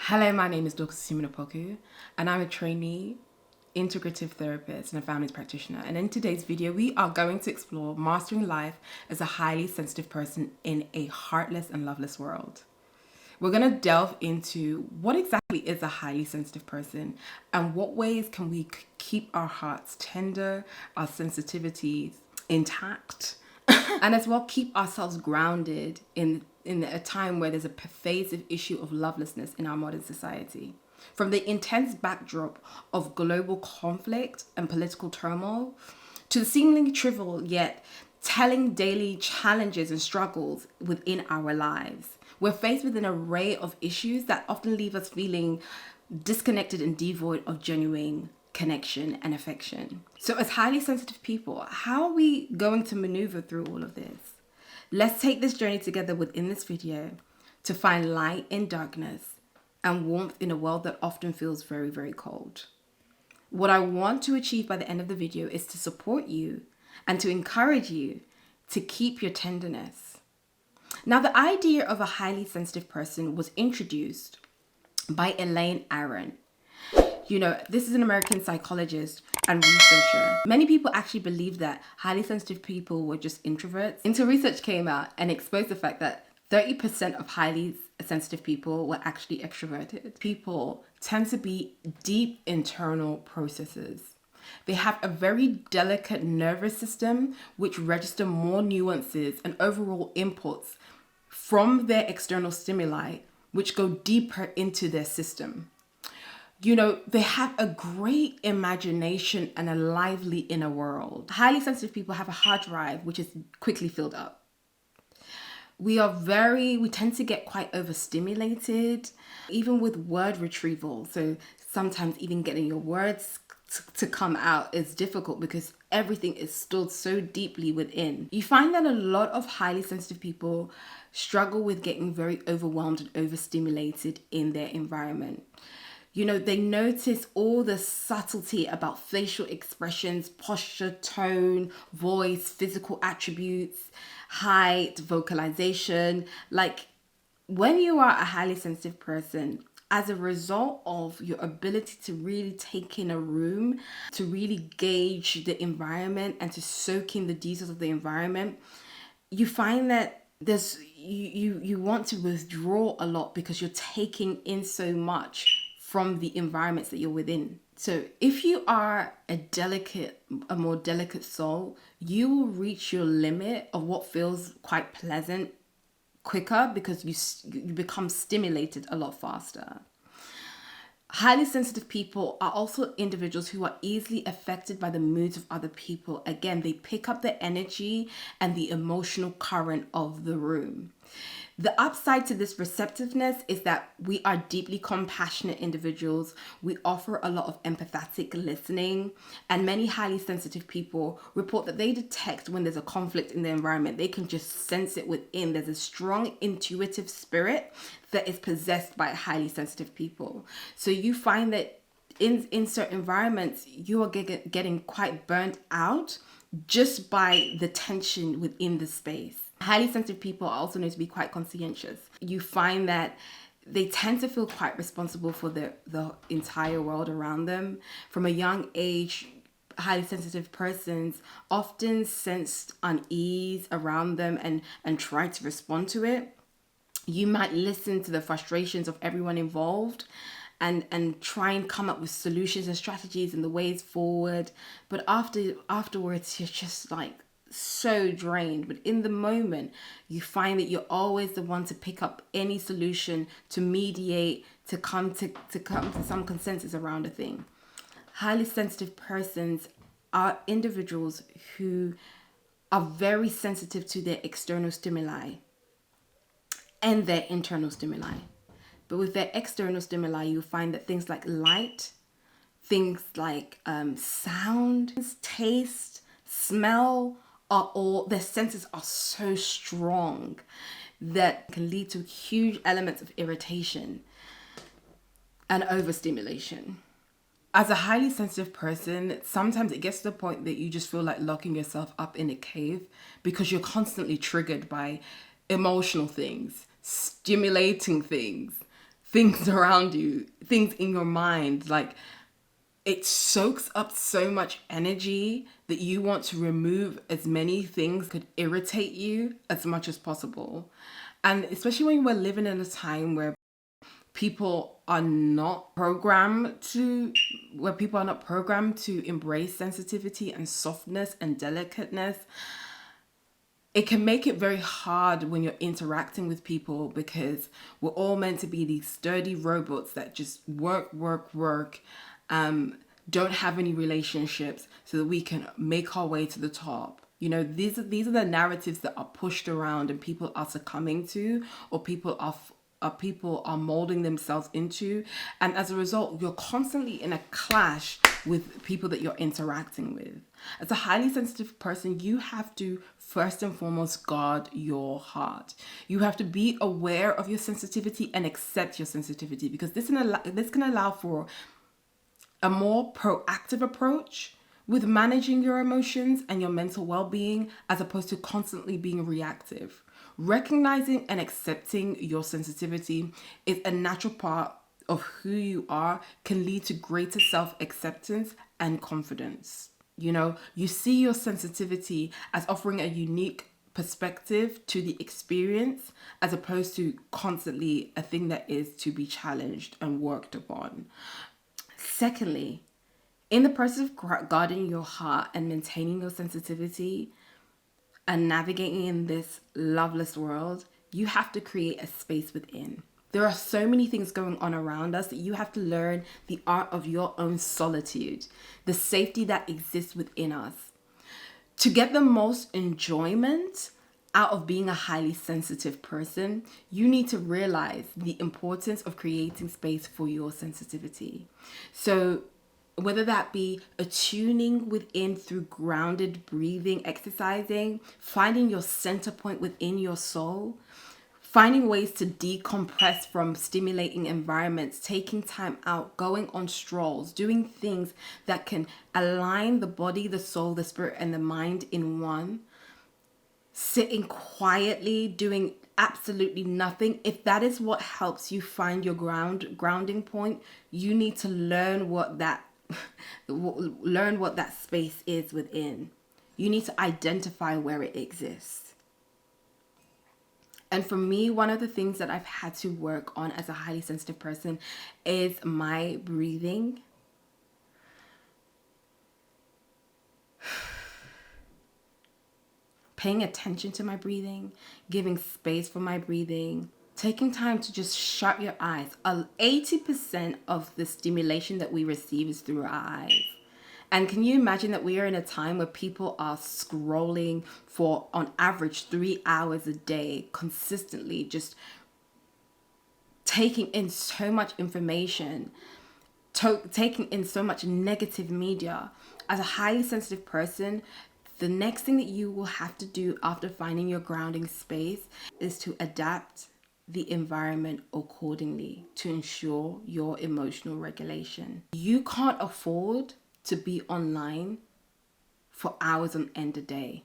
Hello, my name is Dr. Siminopoku, and I'm a trainee integrative therapist and a families practitioner. And in today's video, we are going to explore mastering life as a highly sensitive person in a heartless and loveless world. We're going to delve into what exactly is a highly sensitive person and what ways can we keep our hearts tender, our sensitivities intact, and as well keep ourselves grounded in a time where there's a pervasive issue of lovelessness in our modern society. From the intense backdrop of global conflict and political turmoil to the seemingly trivial yet telling daily challenges and struggles within our lives, we're faced with an array of issues that often leave us feeling disconnected and devoid of genuine connection and affection. So as highly sensitive people, how are we going to maneuver through all of this? Let's take this journey together within this video to find light in darkness and warmth in a world that often feels very, very cold. What I want to achieve by the end of the video is to support you and to encourage you to keep your tenderness. Now, the idea of a highly sensitive person was introduced by Elaine Aron. You know, this is an American psychologist and researcher. Many people actually believe that highly sensitive people were just introverts until research came out and exposed the fact that 30% of highly sensitive people were actually extroverted. People tend to be deep internal processors. They have a very delicate nervous system which register more nuances and overall inputs from their external stimuli, which go deeper into their system. You know, they have a great imagination and a lively inner world. Highly sensitive people have a hard drive which is quickly filled up. We tend to get quite overstimulated, even with word retrieval. So sometimes even getting your words to come out is difficult because everything is stored so deeply within. You find that a lot of highly sensitive people struggle with getting very overwhelmed and overstimulated in their environment. You know, they notice all the subtlety about facial expressions, posture, tone, voice, physical attributes, height, vocalization. Like when you are a highly sensitive person, as a result of your ability to really take in a room, to really gauge the environment and to soak in the details of the environment, you find that you want to withdraw a lot because you're taking in so much from the environments that you're within. So if you are a more delicate soul, you will reach your limit of what feels quite pleasant quicker because you become stimulated a lot faster. Highly sensitive people are also individuals who are easily affected by the moods of other people. Again, they pick up the energy and the emotional current of the room. The upside to this receptiveness is that we are deeply compassionate individuals. We offer a lot of empathetic listening, and many highly sensitive people report that they detect when there's a conflict in the environment. They can just sense it within. There's a strong intuitive spirit that is possessed by highly sensitive people. So you find that in certain environments, you are getting quite burnt out just by the tension within the space. Highly sensitive people are also known to be quite conscientious. You find that they tend to feel quite responsible for the entire world around them. From a young age, highly sensitive persons often sensed unease around them and try to respond to it. You might listen to the frustrations of everyone involved and try and come up with solutions and strategies and the ways forward. But afterwards, you're just like so drained. But in the moment, you find that you're always the one to pick up any solution, to mediate, to come to some consensus around a thing. Highly sensitive persons are individuals who are very sensitive to their external stimuli and their internal stimuli. But with their external stimuli, you find that things like light, things like sound, taste, smell, their senses are so strong that can lead to huge elements of irritation and overstimulation. As a highly sensitive person, sometimes it gets to the point that you just feel like locking yourself up in a cave because you're constantly triggered by emotional things, stimulating things, things around you, things in your mind. Like, it soaks up so much energy that you want to remove as many things could irritate you as much as possible. And especially when we're living in a time people are not programmed to where people are not programmed to embrace sensitivity and softness and delicateness, it can make it very hard when you're interacting with people, because we're all meant to be these sturdy robots that just work, don't have any relationships so that we can make our way to the top. You know, these are the narratives that are pushed around and people are succumbing to, or people are molding themselves into. And as a result, you're constantly in a clash with people that you're interacting with. As a highly sensitive person, you have to first and foremost guard your heart. You have to be aware of your sensitivity and accept your sensitivity, because this can allow for a more proactive approach with managing your emotions and your mental well-being, as opposed to constantly being reactive. Recognizing and accepting your sensitivity is a natural part of who you are, can lead to greater self-acceptance and confidence. You know, you see your sensitivity as offering a unique perspective to the experience, as opposed to constantly a thing that is to be challenged and worked upon. Secondly, in the process of guarding your heart and maintaining your sensitivity and navigating in this loveless world, you have to create a space within. There are so many things going on around us that you have to learn the art of your own solitude, the safety that exists within us. To get the most enjoyment out of being a highly sensitive person, you need to realize the importance of creating space for your sensitivity. So whether that be attuning within through grounded breathing, exercising, finding your center point within your soul, finding ways to decompress from stimulating environments, taking time out, going on strolls, doing things that can align the body, the soul, the spirit, and the mind in one, sitting quietly, doing absolutely nothing. If that is what helps you find your grounding point, you need to learn what that space is within. You need to identify where it exists. And for me, one of the things that I've had to work on as a highly sensitive person is my breathing. Paying attention to my breathing, giving space for my breathing, taking time to just shut your eyes. 80% of the stimulation that we receive is through our eyes. And can you imagine that we are in a time where people are scrolling for, on average, 3 hours a day, consistently, just taking in so much information, taking in so much negative media. As a highly sensitive person, the next thing that you will have to do after finding your grounding space is to adapt the environment accordingly to ensure your emotional regulation. You can't afford to be online for hours on end a day.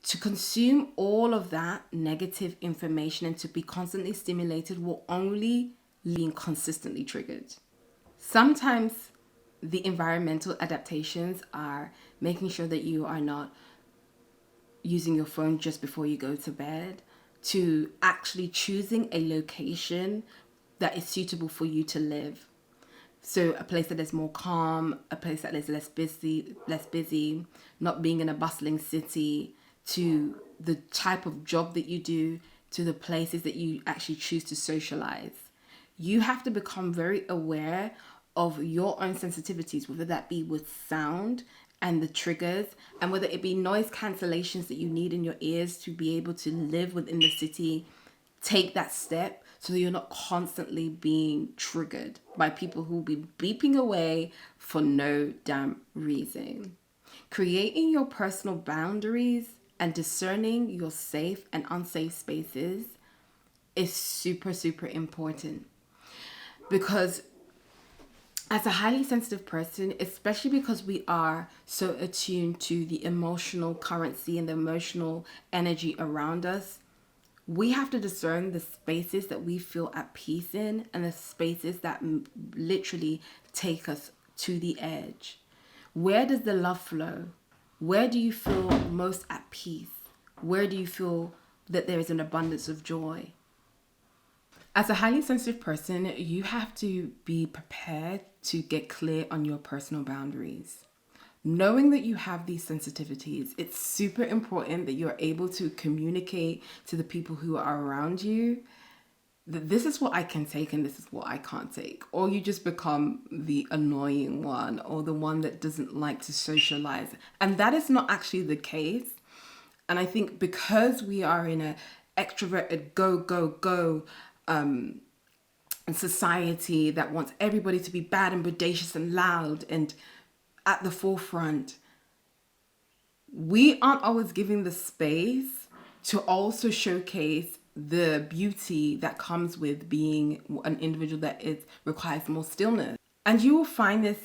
To consume all of that negative information and to be constantly stimulated will only being consistently triggered. Sometimes the environmental adaptations are making sure that you are not using your phone just before you go to bed, to actually choosing a location that is suitable for you to live. So a place that is more calm, a place that is less busy, not being in a bustling city, to the type of job that you do, to the places that you actually choose to socialize. You have to become very aware of your own sensitivities, whether that be with sound and the triggers, and whether it be noise cancellations that you need in your ears to be able to live within the city. Take that step so that you're not constantly being triggered by people who will be beeping away for no damn reason. Creating your personal boundaries and discerning your safe and unsafe spaces is super, super important. Because as a highly sensitive person, especially because we are so attuned to the emotional currency and the emotional energy around us, We have to discern the spaces that we feel at peace in and the spaces that literally take us to the edge. Where does the love flow? Where do you feel most at peace? Where do you feel that there is an abundance of joy? As a highly sensitive person, you have to be prepared to get clear on your personal boundaries. Knowing that you have these sensitivities, it's super important that you're able to communicate to the people who are around you that this is what I can take and this is what I can't take. Or you just become the annoying one or the one that doesn't like to socialize. And that is not actually the case. And I think because we are in a extroverted go society that wants everybody to be bad and bodacious and loud and at the forefront, we aren't always giving the space to also showcase the beauty that comes with being an individual that requires more stillness. And you will find this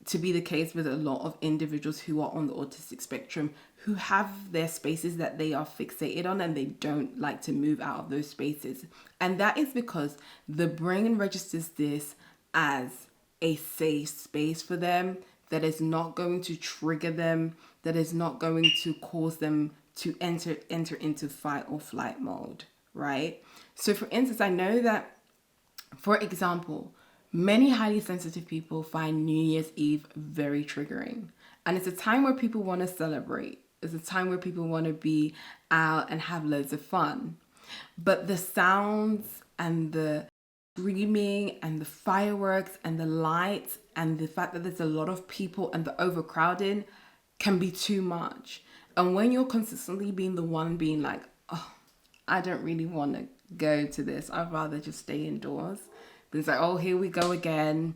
to be the case with a lot of individuals who are on the autistic spectrum, who have their spaces that they are fixated on and they don't like to move out of those spaces. And that is because the brain registers this as a safe space for them, that is not going to trigger them, that is not going to cause them to enter into fight or flight mode, right? So for instance, I know that, for example, many highly sensitive people find New Year's Eve very triggering. And it's a time where people want to celebrate. It's a time where people want to be out and have loads of fun. But the sounds and the screaming and the fireworks and the lights and the fact that there's a lot of people and the overcrowding can be too much. And when you're consistently being the one being like, oh, I don't really want to go to this, I'd rather just stay indoors. But it's like, oh, here we go again.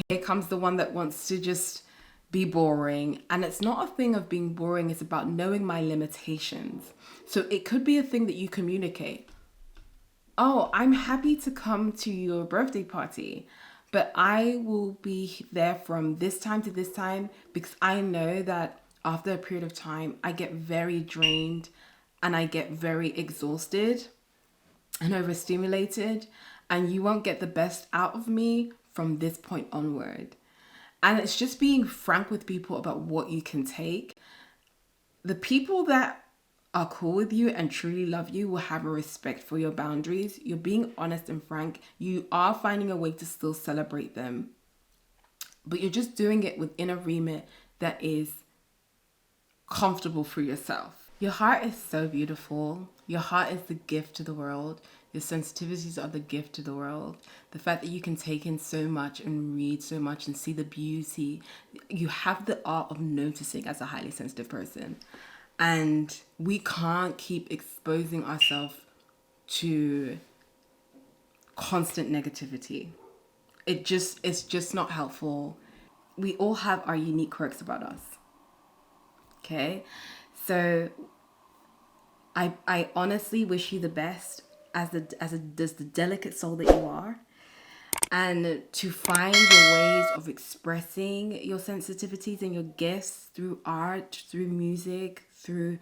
Here comes the one that wants to just be boring. And it's not a thing of being boring, it's about knowing my limitations. So it could be a thing that you communicate. Oh, I'm happy to come to your birthday party, but I will be there from this time to this time because I know that after a period of time, I get very drained and I get very exhausted and overstimulated, and you won't get the best out of me from this point onward. And it's just being frank with people about what you can take. The people that are cool with you and truly love you will have a respect for your boundaries. You're being honest and frank. You are finding a way to still celebrate them, but you're just doing it within a remit that is comfortable for yourself. Your heart is so beautiful. Your heart is the gift to the world. Your sensitivities are the gift to the world. The fact that you can take in so much and read so much and see the beauty. You have the art of noticing as a highly sensitive person. And we can't keep exposing ourselves to constant negativity. It's just not helpful. We all have our unique quirks about us. Okay? So I honestly wish you the best as the delicate soul that you are, and to find your ways of expressing your sensitivities and your gifts through art, through music, through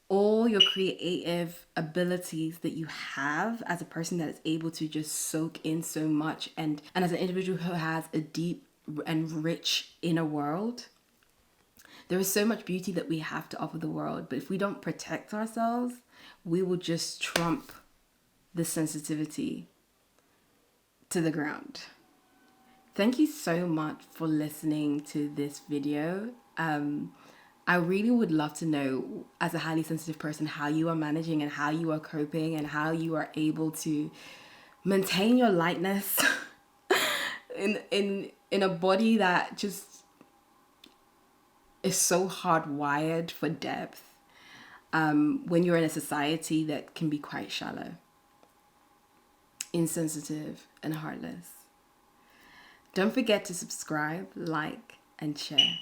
all your creative abilities that you have as a person that is able to just soak in so much, and as an individual who has a deep and rich inner world. There is so much beauty that we have to offer the world, but if we don't protect ourselves, we will just trump the sensitivity to the ground. Thank you so much for listening to this video. I really would love to know, as a highly sensitive person, how you are managing and how you are coping and how you are able to maintain your lightness in a body that just is so hardwired for depth, when you're in a society that can be quite shallow, insensitive, and heartless. Don't forget to subscribe, like, and share.